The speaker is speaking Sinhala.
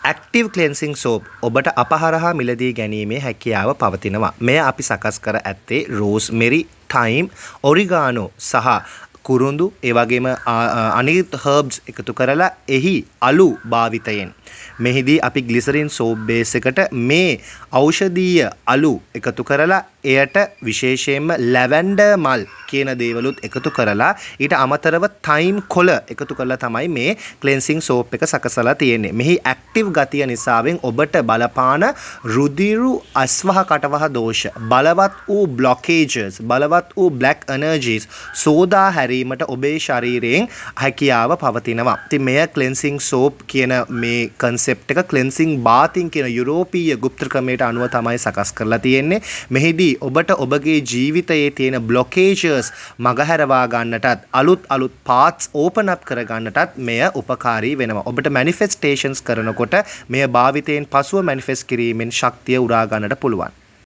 Active cleansing soap ඔබට අපහරහා මිලදී ගැනීමේ හැකියාව පවතිනවා. මෙය අපි සකස් කර ඇත්තේ rosemary, thyme, oregano සහ කුරුඳු ඒ වගේම අනිත් herbs එකතු කරලා එහි අලු භාවිතයෙන්. මෙහිදී අපි glycerin soap base එකට මේ ඖෂධීය අලු එකතු කරලා එයට විශේෂයෙන්ම lavender මල් කියන දේවලුත් එකතු කරලා ඊට අමතරව thyme කොළ එකතු කරලා තමයි මේ cleansing soap එක සකසලා තියෙන්නේ. මෙහි active ගතිය නිසාවෙන් ඔබට බලපාන රුධිරු අස්වහ කටවහ දෝෂ, බලවත් වූ blockages, බලවත් වූ black energies සෝදා හැරීමට ඔබේ ශරීරයෙන් හැකියාව පවතිනවා. ඉතින් මෙය cleansing soap කියන මේ concept එක cleansing bathing කියන යුරෝපීය গুপ্ত ක්‍රමයට අනුව තමයි සකස් කරලා තියෙන්නේ. මෙහිදී ඔබට ඔබගේ ජීවිතයේ තියෙන blockages මගහැරවා ගන්නටත් අලුත් paths open up කර ගන්නටත් මෙය උපකාරී වෙනවා. ඔබට manifestations කරනකොට මෙය භාවිතයෙන් පසුව manifest කිරීමෙන් ශක්තිය උරා ගන්නට පුළුවන්.